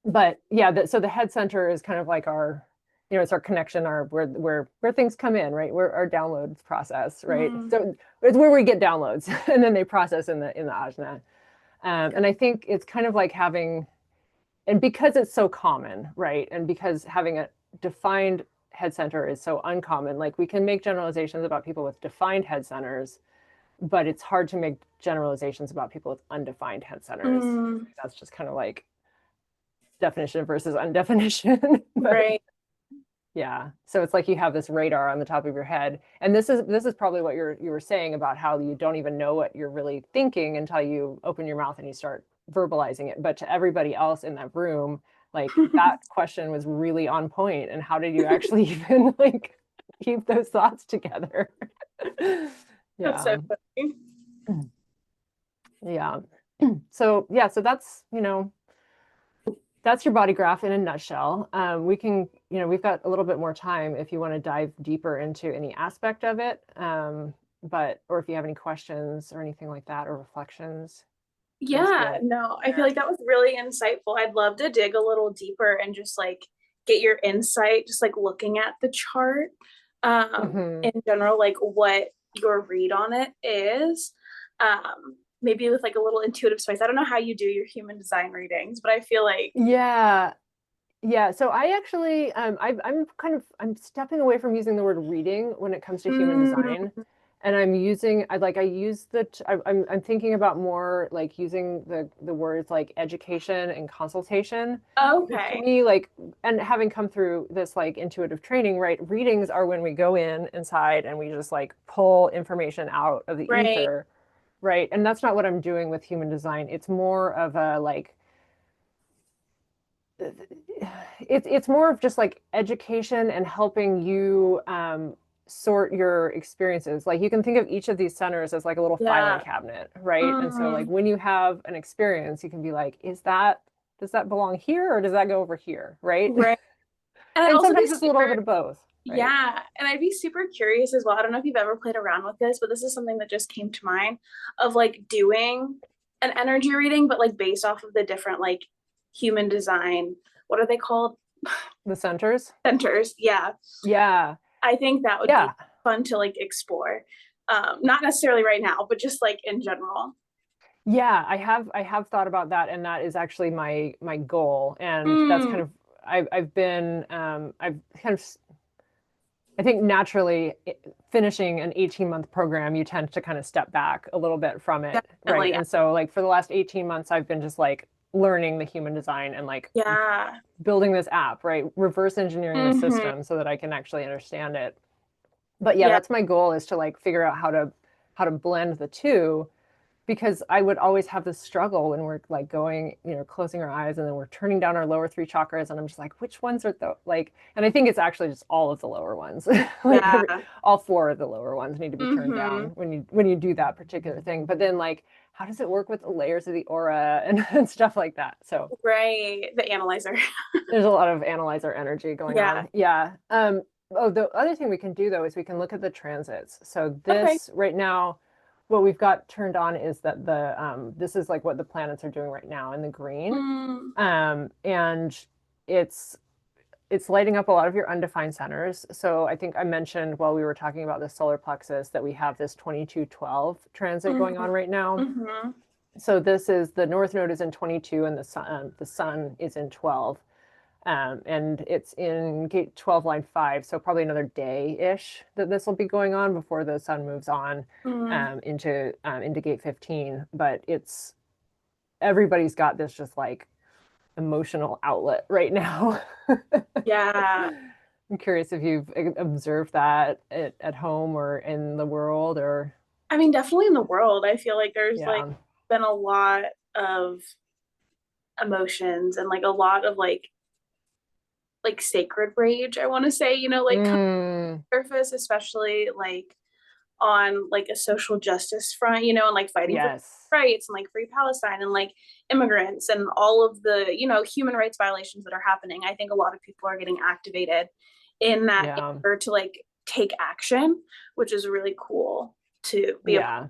But yeah, so the head center is kind of like our, it's our connection, our where things come in, right? Where our downloads process, right? mm. So it's where we get downloads, and then they process in the ajna. And I think it's kind of like having, and because it's so common, right? And because having a defined head center is so uncommon, like we can make generalizations about people with defined head centers, but it's hard to make generalizations about people with undefined head centers. Mm, That's just kind of like definition versus undefinition. But right. yeah, so it's like you have this radar on the top of your head, and this is probably what you were saying about how you don't even know what you're really thinking until you open your mouth and you start verbalizing it. But to everybody else in that room, like that question was really on point. And how did you actually even like keep those thoughts together? That's so Yeah. funny. Yeah. So yeah, so that's your body graph in a nutshell. We can, we've got a little bit more time if you want to dive deeper into any aspect of it. Or if you have any questions or anything like that, or reflections, please Yeah, feel. no, I feel like that was really insightful. I'd love to dig a little deeper and just like get your insight, just like looking at the chart. Mhm. In general, like what your read on it is. Maybe with like a little intuitive spice. I don't know how you do your human design readings, but I feel like Yeah. Yeah, so I actually, I'm stepping away from using the word reading when it comes to human mm, design, and I use I'm thinking about more like using the words like education and consultation, because to okay, me, like, and having come through this like intuitive training, right, readings are when we go inside and we just like pull information out of the right, ether, right, and that's not what I'm doing with human design. It's more of a like it's more of just like education and helping you sort your experiences. Like you can think of each of these centers as like a little filing yeah, cabinet, right? And so like mm, when you have an experience, you can be like, does that belong here, or does that go over here, right? right. And I'd And also be sometimes it's a little super bit of both, right? Yeah, and I'd be super curious as well. I don't know if you've ever played around with this, but this is something that just came to mind of like doing an energy reading, but like based off of the different like human design. What are they called? The centers. Centers. Yeah. Yeah. I think that would be Yeah. fun to like explore. Not necessarily right now, but just like in general. Yeah, I have thought about that, and that is actually my goal. And that's Mm, kind of I've been I've kind of I think naturally finishing an 18-month program, you tend to kind of step back a little bit from it, right? definitely. And so like for the last 18 months, I've been just like learning the human design and like Yeah. building this app, right? Reverse engineering the Mm-hmm. system so that I can actually understand it. But yeah, Yeah. that's my goal, is to like figure out how to blend the two, because I would always have this struggle when we're like going, closing our eyes and then we're turning down our lower three chakras. And I'm just like, which ones are the like, and I think it's actually just all of the lower ones. Like Yeah. all four of the lower ones need to be turned Mm-hmm. down when you do that particular thing. But then like, how does it work with the layers of the aura and stuff like that? So Right. The analyzer. there's a lot of analyzer energy going Yeah. on. Yeah. Oh, the other thing we can do though is we can look at the transits. So Okay. this right now, what we've got turned on is that this is like what the planets are doing right now in the green. Mm, And it's it's lighting up a lot of your undefined centers. So I think I mentioned while we were talking about the solar plexus that we have this 2212 transit going mhm, on right now. mhm. So this is the north node is in 22 and the sun is in 12. And it's in gate 12, line 5, so probably another day-ish that this will be going on before the sun moves on Mm, into gate 15. But everybody's got this just like emotional outlet right now. yeah. I'm curious if you've observed that at home or in the world, or I mean, definitely in the world, I feel like there's like yeah. been a lot of emotions and like a lot of like like sacred rage, I want to say, like Mm, surface, especially like on like a social justice front, and like fighting for yes. rights and like free Palestine and like immigrants and all of the, human rights violations that are happening. I think a lot of people are getting activated in that Yeah. anger to like take action, which is really cool to be a part. Yeah.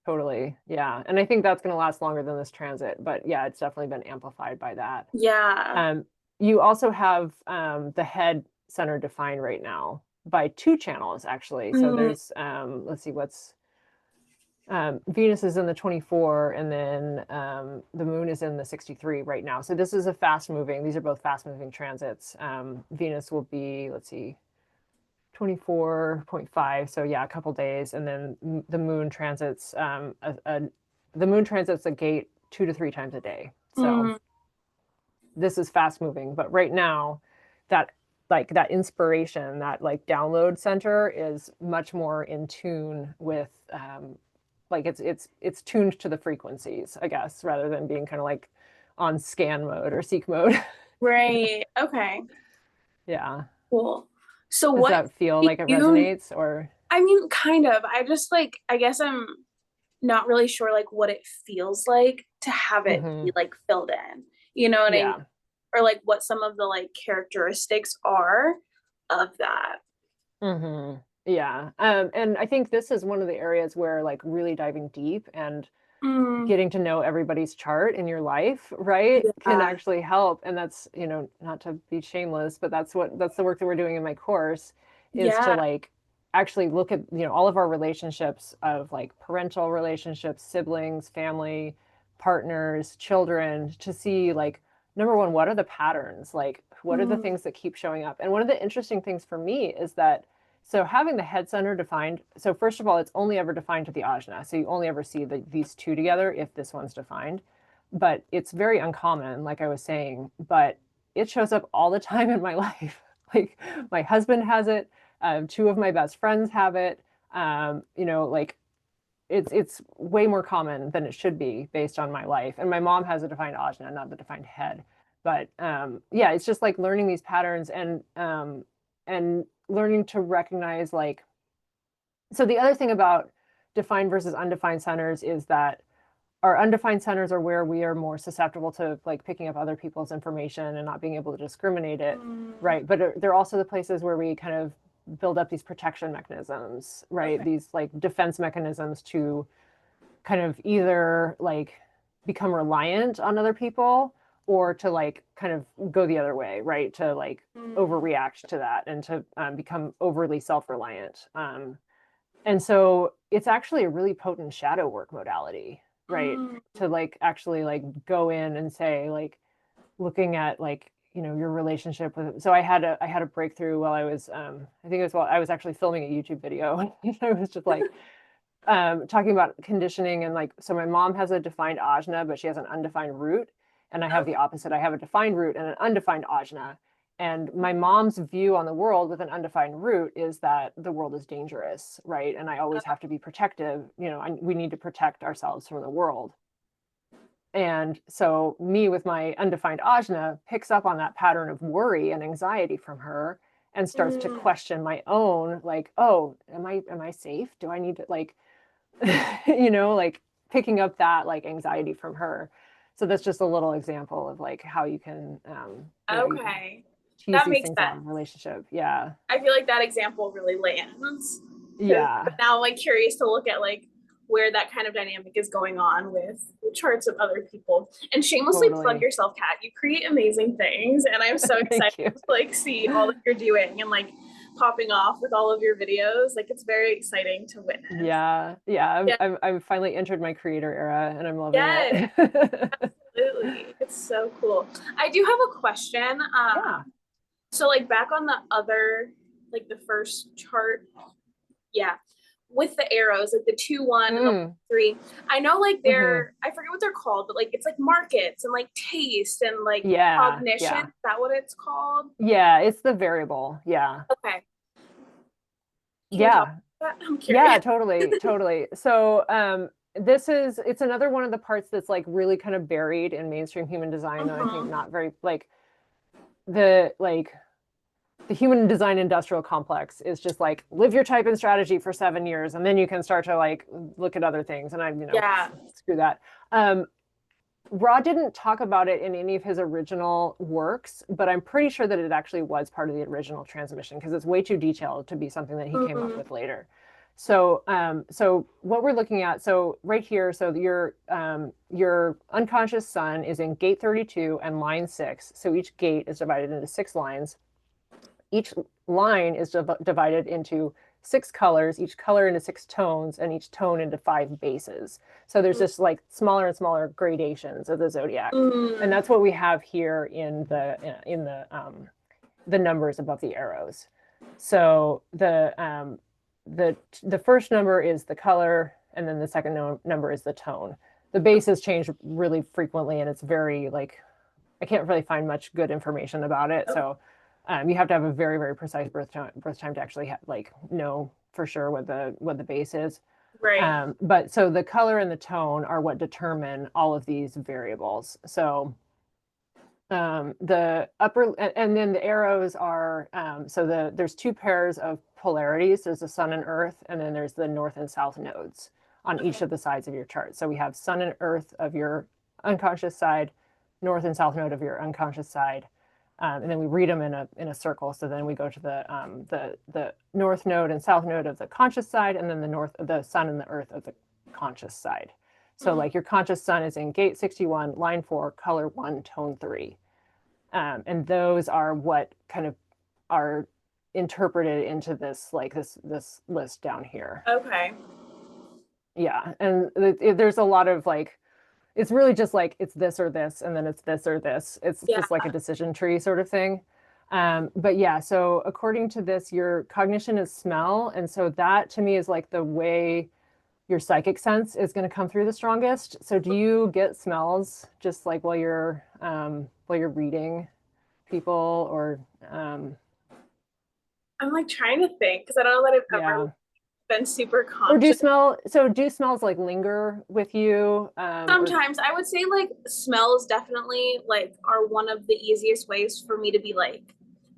Totally. Yeah. And I think that's going to last longer than this transit, but yeah, it's definitely been amplified by that. Yeah. Um, you also have the head center defined right now by two channels, actually. So Mm, there's, let's see, what's Venus is in the 24, and then the moon is in the 63 right now. So this is a fast moving, these are both fast moving transits. Venus will be, let's see, 24.5. So yeah, a couple days. And then the moon transits, the moon transits a gate 2 to 3 times a day. So mm, this is fast moving, but right now that that inspiration, that like download center is much more in tune with like it's tuned to the frequencies, I guess, rather than being kind of like on scan mode or seek mode. right. Okay. Yeah. Cool. So Does what that feel do like it you, resonates or? I mean, kind of. I just like, I guess I'm not really sure like what it feels like to have it be Hmm. like filled in. You know what I mean? Yeah. Or like what some of the like characteristics are of that. Hmm. Yeah. And I think this is one of the areas where like really diving deep and Mm, getting to know everybody's chart in your life, right, can yeah. actually help. And that's, not to be shameless, but that's the work that we're doing in my course, is to Yeah. like actually look at, all of our relationships of like parental relationships, siblings, family, partners, children, to see like, number one, what are the patterns? Like, what are the Mm, things that keep showing up? And one of the interesting things for me is that so having the head center defined, so first of all, it's only ever defined to the ajna. So you only ever see these two together if this one's defined. But it's very uncommon, like I was saying, but it shows up all the time in my life. Like my husband has it, two of my best friends have it. Like it's way more common than it should be based on my life. And my mom has a defined ajna, not the defined head. But yeah, it's just like learning these patterns and learning to recognize like so the other thing about defined versus undefined centers is that our undefined centers are where we are more susceptible to like picking up other people's information and not being able to discriminate it, mm, right? But they're also the places where we kind of build up these protection mechanisms, right? okay. These like defense mechanisms to kind of either like become reliant on other people or to like kind of go the other way, right? To like Mm, overreact to that and to become overly self-reliant. And so it's actually a really potent shadow work modality, right? mm, To like actually like go in and say like looking at like your relationship with so I had a breakthrough while I was I think it was while I was actually filming a YouTube video and I was just like talking about conditioning and like so my mom has a defined ajna but she has an undefined root and I have the okay. opposite. I have a defined root and an undefined ajna, and my mom's view on the world with an undefined root is that the world is dangerous, right? And I always have to be protective, we need to protect ourselves from the world. And so me with my undefined ajna picks up on that pattern of worry and anxiety from her and starts to Mm, question my own like, oh, am I safe? Do I need to like like picking up that like anxiety from her. So that's just a little example of like how you can, you can okay. tease That these makes things out sense. in a relationship. Yeah. I feel like that example really lands because Yeah. now I'm like curious to look at like where that kind of dynamic is going on with charts of other people. And shamelessly plug Totally. yourself, Kat. You create amazing things, and I'm so excited Thank you. to like see all that you're doing and like popping off with all of your videos. Like it's very exciting to witness. Yeah. Yeah. Yeah. I've finally entered my creator era and I'm loving Yes. it. Absolutely. It's so cool. I do have a question. Yeah. So like back on the other, like the first chart, yeah, with the arrows, like the 2-1 and the Mm. 3. I know like Hmm. I forget what they're called, but like it's like markets and like taste and like Yeah. cognition. Yeah. Is that what it's called? Yeah. It's the variable. Yeah. Okay. Can you talk Yeah. about that? I'm curious. Yeah, totally, totally. So, it's another one of the parts that's like really kind of buried in mainstream human design that I think Mhm. not very like the human design industrial complex is just like live your type and strategy for 7 years, and then you can start to like look at other things. And Yeah. screw that. Ra didn't talk about it in any of his original works, but I'm pretty sure that it actually was part of the original transmission because it's way too detailed to be something that he came up with later. So what we're looking at, so right here, so your unconscious sun is in gate 32 and line 6. So each gate is divided into 6 lines. Each line is divided into 6 colors, each color into 6 tones, and each tone into 5 bases. So there's just like smaller and smaller gradations of the zodiac, and that's what we have here in the numbers above the arrows. So the first number is the color, and then the second number is the tone. The bases change really frequently, and it's very like I can't really find much good information about it. So you have to have a very, very precise birth time to actually know for sure what the base is. Right. But so the color and the tone are what determine all of these variables. So the upper and then the arrows are there's 2 pairs of polarities. There's the sun and earth, and then there's the north and south nodes on each of the sides of your chart. So we have sun and earth of your unconscious side, north and south node of your unconscious side. And then we read them in a circle. So then we go to the north node and south node of the conscious side, and then the sun and the earth of the conscious side. So like your conscious sun is in gate 61, line 4, color 1, tone 3. And those are what kind of are interpreted into this list down here. Okay. Yeah, and there's a lot of like it's really just like it's this or this, and then it's this or this. It's just like a decision tree sort of thing. But yeah, so according to this, your cognition is smell. And so that to me is like the way your psychic sense is going to come through the strongest. So do you get smells just like while you're reading people or I'm like trying to think because I don't know that I've ever been super or conscious. do smells like linger with you? Sometimes I would say like smells definitely like are one of the easiest ways for me to be like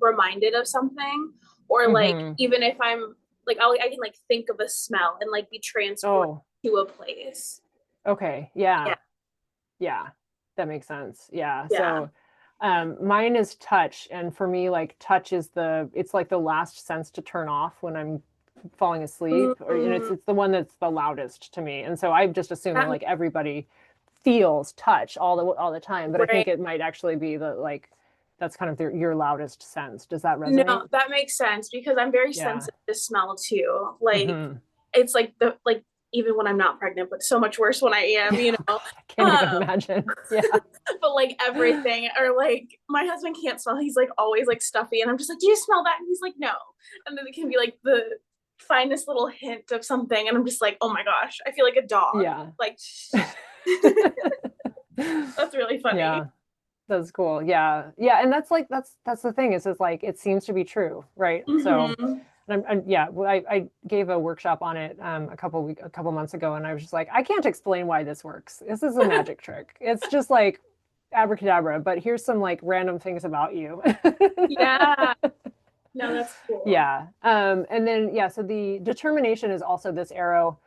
reminded of something, or like even if I'm like I can like think of a smell and like be transported to a place. Okay. Yeah. That makes sense. Yeah. So mine is touch, and for me like touch is it's like the last sense to turn off when I'm falling asleep, or it's the one that's the loudest to me. And so I just assume that like everybody feels touch all the time, but I think it might actually be that's kind of your loudest sense. Does that resonate? No, that makes sense because I'm very sensitive to smell too. Like it's like even when I'm not pregnant, but so much worse when I am, you know. I can't even imagine. Yeah. But like everything, or like my husband can't smell. He's like always like stuffy, and I'm just like, do you smell that? And he's like, no. And then it can be like the finest little hint of something, and I'm just like, oh my gosh, I feel like a dog. Yeah. Like that's really funny. Yeah. That's cool. Yeah. Yeah. And that's the thing is like, it seems to be true. Right. So I gave a workshop on it a couple months ago, and I was just like, I can't explain why this works. This is a magic trick. It's just like abracadabra, but here's some like random things about you. Yeah. No, that's cool. Yeah. And then so the determination is also this arrow.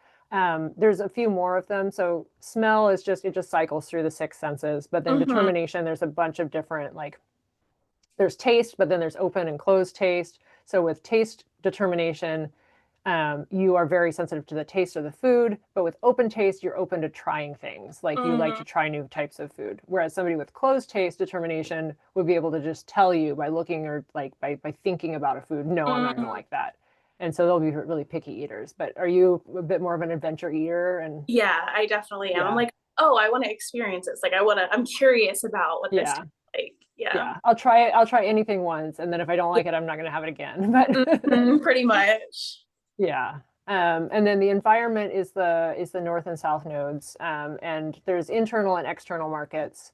There's a few more of them. So smell is it just cycles through the 6 senses, but then determination, there's a bunch of different, like there's taste, but then there's open and closed taste. So with taste determination, you are very sensitive to the taste of the food, but with open taste, you're open to trying things. Like you like to try new types of food. Whereas somebody with closed taste determination would be able to just tell you by looking or like by thinking about a food, no, I'm not going to like that. And so they'll be really picky eaters. But are you a bit more of an adventure eater? And yeah, I definitely am. I'm like, oh, I want to experience this. Like I'm curious about what this is like. Yeah. I'll try anything once, and then if I don't like it, I'm not going to have it again. But pretty much. Yeah. And then the environment is the north and south nodes. And there's internal and external markets.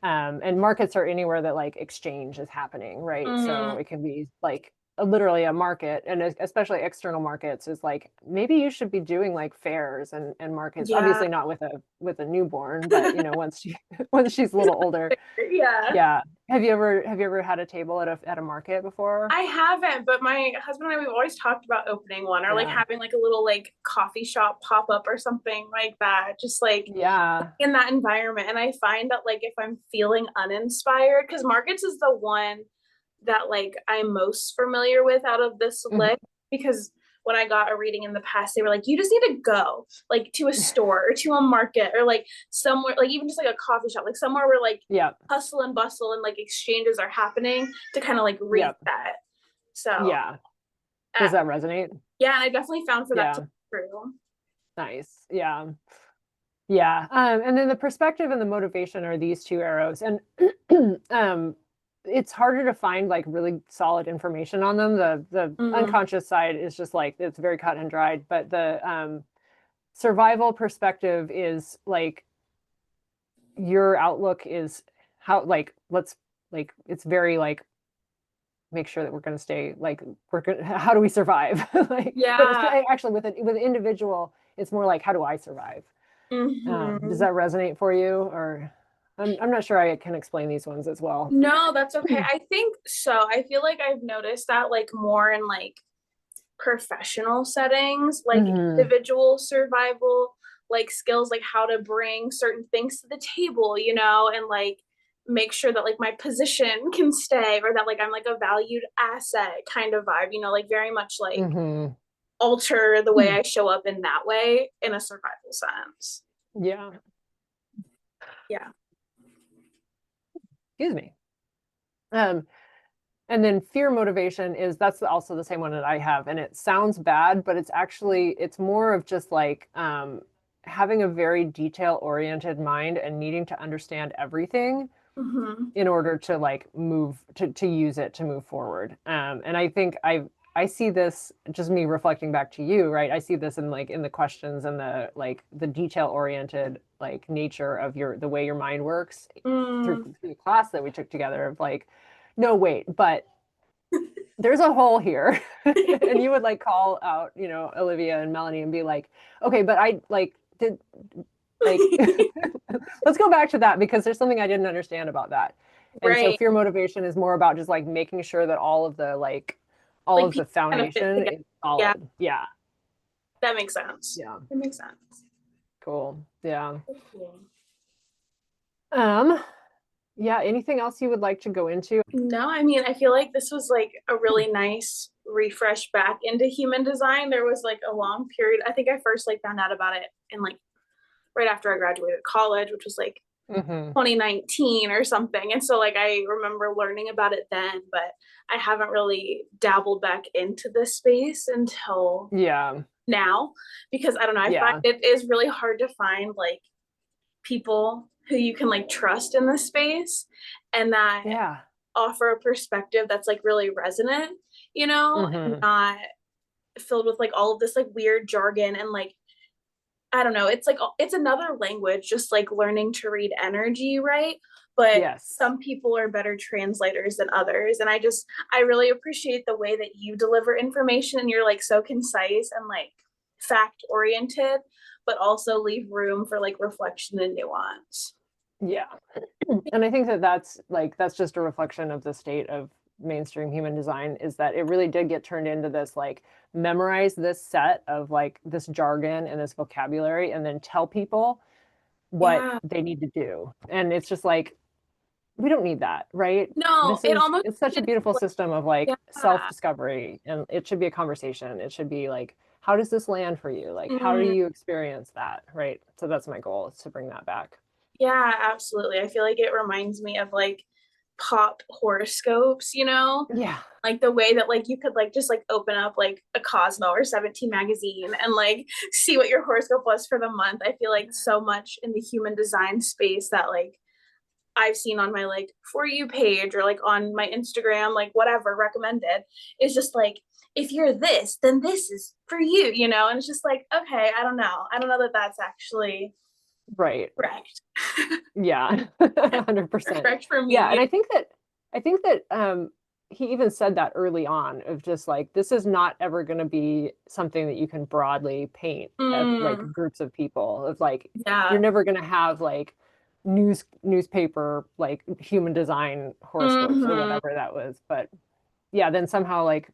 And markets are anywhere that like exchange is happening, right? So it can be like literally a market, and especially external markets, is like maybe you should be doing like fairs and markets. Yeah. Obviously not with a newborn, but once she once she's a little older. Yeah. Yeah. Have you ever had a table at a market before? I haven't, but my husband and I, we've always talked about opening one or like Yeah. having like a little like coffee shop pop up or something like that. Just like Yeah. in that environment. And I find that like if I'm feeling uninspired, because markets is the one that like I'm most familiar with out of this Mhm. list, because when I got a reading in the past, they were like, you just need to go like to a store or to a market or like somewhere, like even just like a coffee shop, like somewhere where like Yeah. hustle and bustle and like exchanges are happening to kind of like Yeah. reset. So Yeah. uh, Does that resonate? yeah, and I definitely found for that to Yeah. be true. Nice. Yeah. Yeah. And then the perspective and the motivation are these two arrows. And it's harder to find like really solid information on them. The Mm, unconscious side is just like it's very cut and dried, but the survival perspective is like your outlook is how like let's like it's very like make sure that we're going to stay like we're going how do we survive like but it's yeah. actually with an individual it's more like how do I survive. Does Mm-hmm. that resonate for you? Or I'm not sure I can explain these ones as well. No, that's okay. I think so. I feel like I've noticed that like more in like professional settings, like Hmm. individual survival, like skills, like how to bring certain things to the table, and like make sure that like my position can stay or that like I'm like a valued asset kind of vibe, like very much like Hmm. alter the way I show up in that way in a survival sense. Yeah. Yeah. Excuse me. Um, and then fear motivation is that's also the same one that I have, and it sounds bad, but it's more of just like having a very detail oriented mind and needing to understand everything Mm-hmm. in order to like move to use it to move forward. And I think I see this just me reflecting back to you, right? I see this in like in the questions and the like the detail oriented like nature of the way your mind works Mm. through the class that we took together of like, no, wait, but there's a hole here. And you would like call out, Olivia and Melanie and be like, okay, but I like did like let's go back to that because there's something I didn't understand about that. And so Right. fear motivation is more about just like making sure that all Like of the people kind of fit foundation together. is Yeah, solid. Yeah. that makes sense. Yeah. That makes sense. Cool. Yeah. Cool. Um, yeah, anything else you would like to go into? No, I mean, I feel like this was like a really nice refresh back into human design. There was like a long period. I think I first like found out about it in like right after I graduated college, which was like Hmm. 2019 or something. And so like I remember learning about it then, but I haven't really dabbled back into this space until Yeah. now because I don't know, I find Yeah. it is really hard to find like people who you can like trust in this space and that Yeah. offer a perspective that's like really resonant, and Hmm. not filled with like all of this like weird jargon and like I don't know, it's like it's another language just like learning to read energy, right? But Yes. some people are better translators than others and I really appreciate the way that you deliver information and you're like so concise and like fact oriented but also leave room for like reflection and nuance. Yeah. And I think that that's just a reflection of the state of mainstream human design is that it really did get turned into this like memorize this set of like this jargon and this vocabulary and then tell people what Yeah. they need to do. And it's just like we don't need that, right? No, This it is almost it's such a beautiful like system of like yeah. self-discovery and it should be a conversation. It should be like how does this land for you? Like how do Mm, you experience that, right? So that's my goal is to bring that back. yeah, absolutely. I feel like it reminds me of like pop horoscopes, Yeah. like the way that like you could like just like open up like a Cosmo or 17 magazine and like see what your horoscope was for the month. I feel like so much in the human design space that like I've seen on my like for you page or like on my Instagram, like whatever recommended is just like if you're this, then this is for you, and it's just like okay, I don't know. I don't know that that's actually Right. correct. Yeah, 100%. Correct for Yeah, and me. I think that he even said that early on of just like, this is not ever going to be something that you can broadly paint at like Mm, groups of people of like, you're yeah. never going to have like newspaper, like human design horoscopes or Hmm. whatever that was. But yeah, then somehow like,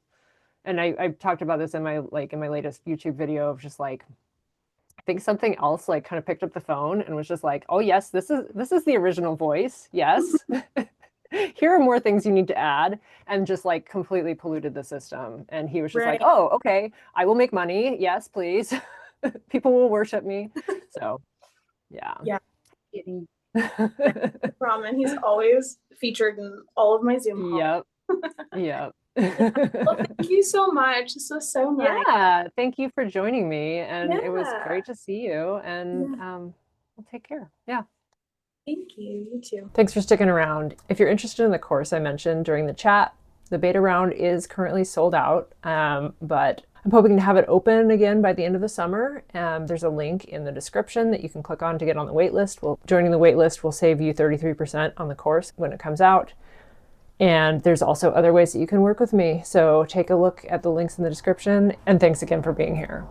and I've talked about this in my like in my latest YouTube video of just like, I think something else like kind of picked up the phone and was just like, oh yes, this is the original voice. Yes. Here are more things you need to add, and just like completely polluted the system. And he was just like, Right. oh, okay, I will make money. Yes, please. People will worship me. So yeah. Yeah. Yeah. Ramen. He's always featured in all of my Zoom calls. Yep. Yep. Yeah. Well, thank you so much. This was so nice. Yeah. Thank you for joining me. And it was Yeah. great to see you. And Yeah. we'll take care. Yeah. Thank you. You too. Thanks for sticking around. If you're interested in the course I mentioned during the chat, the beta round is currently sold out, but I'm hoping to have it open again by the end of the summer. There's a link in the description that you can click on to get on the waitlist. Joining the waitlist will save you 33% on the course when it comes out. And there's also other ways that you can work with me. So take a look at the links in the description. And thanks again for being here.